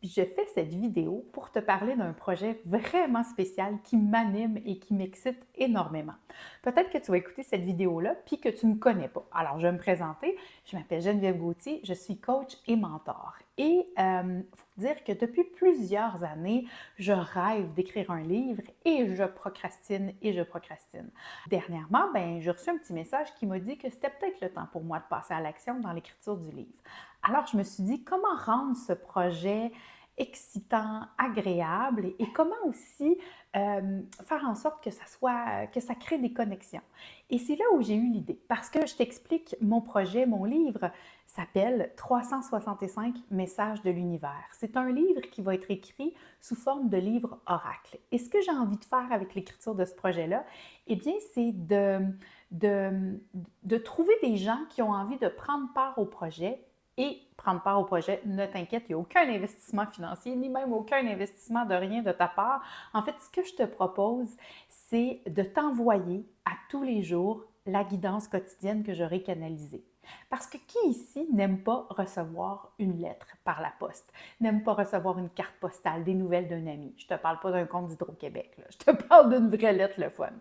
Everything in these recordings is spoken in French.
Je fais cette vidéo pour te parler d'un projet vraiment spécial qui m'anime et qui m'excite énormément. Peut-être que tu vas écouter cette vidéo-là puis que tu ne me connais pas. Alors, je vais me présenter. Je m'appelle Geneviève Gauthier, je suis coach et mentor. Et il faut dire que depuis plusieurs années, je rêve d'écrire un livre et je procrastine et je procrastine. Dernièrement, j'ai reçu un petit message qui m'a dit que c'était peut-être le temps pour moi de passer à l'action dans l'écriture du livre. Alors, je me suis dit, comment rendre ce projet excitant, agréable et comment aussi faire en sorte que ça crée des connexions. Et c'est là où j'ai eu l'idée, parce que je t'explique, mon projet, mon livre s'appelle 365 messages de l'univers. C'est un livre qui va être écrit sous forme de livre oracle. Et ce que j'ai envie de faire avec l'écriture de ce projet-là, eh bien, c'est de trouver des gens qui ont envie de prendre part au projet et prendre part au projet. Ne t'inquiète, il n'y a aucun investissement financier, ni même aucun investissement de rien de ta part. En fait, ce que je te propose, c'est de t'envoyer à tous les jours la guidance quotidienne que j'aurai canalisée. Parce que qui ici n'aime pas recevoir une lettre par la poste, n'aime pas recevoir une carte postale, des nouvelles d'un ami? Je ne te parle pas d'un compte d'Hydro-Québec, là. Je te parle d'une vraie lettre, le fun.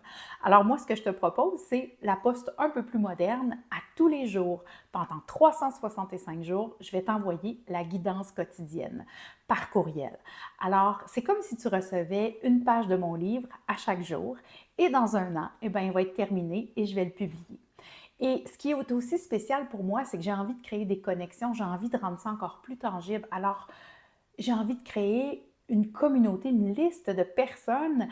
Alors moi, ce que je te propose, c'est la poste un peu plus moderne. À tous les jours, pendant 365 jours, je vais t'envoyer la guidance quotidienne par courriel. Alors, c'est comme si tu recevais une page de mon livre à chaque jour et dans un an, il va être terminé et je vais le publier. Et ce qui est aussi spécial pour moi, c'est que j'ai envie de créer des connexions, j'ai envie de rendre ça encore plus tangible. Alors, j'ai envie de créer une communauté, une liste de personnes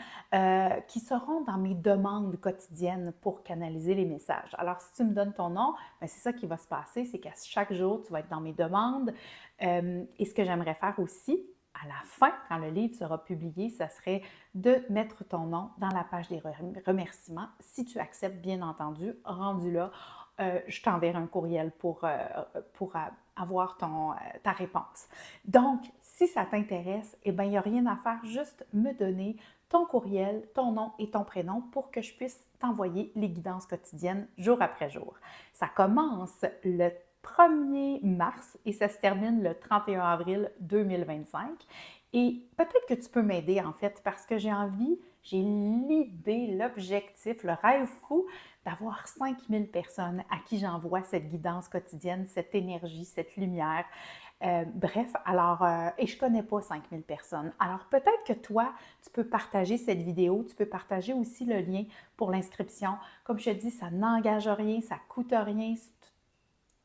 qui seront dans mes demandes quotidiennes pour canaliser les messages. Alors, si tu me donnes ton nom, c'est ça qui va se passer, c'est qu'à chaque jour, tu vas être dans mes demandes. Et ce que j'aimerais faire aussi, à la fin, quand le livre sera publié, ça serait de mettre ton nom dans la page des remerciements. Si tu acceptes, bien entendu, rendu là, je t'enverrai un courriel pour avoir ta réponse. Donc, si ça t'intéresse, il n'y a rien à faire, juste me donner ton courriel, ton nom et ton prénom pour que je puisse t'envoyer les guidances quotidiennes jour après jour. Ça commence le 1er mars et ça se termine le 31 avril 2025. Et peut-être que tu peux m'aider en fait parce que j'ai l'idée, l'objectif, le rêve fou d'avoir 5000 personnes à qui j'envoie cette guidance quotidienne, cette énergie, cette lumière. Et je ne connais pas 5000 personnes. Alors peut-être que toi, tu peux partager cette vidéo, tu peux partager aussi le lien pour l'inscription. Comme je te dis, ça n'engage rien, ça ne coûte rien.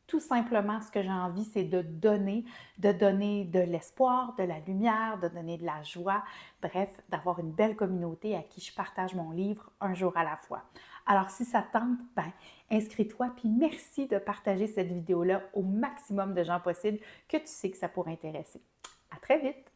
Tout simplement, ce que j'ai envie, c'est de donner de l'espoir, de la lumière, de donner de la joie, bref, d'avoir une belle communauté à qui je partage mon livre un jour à la fois. Alors, si ça te tente, inscris-toi, puis merci de partager cette vidéo-là au maximum de gens possible que tu sais que ça pourrait intéresser. À très vite!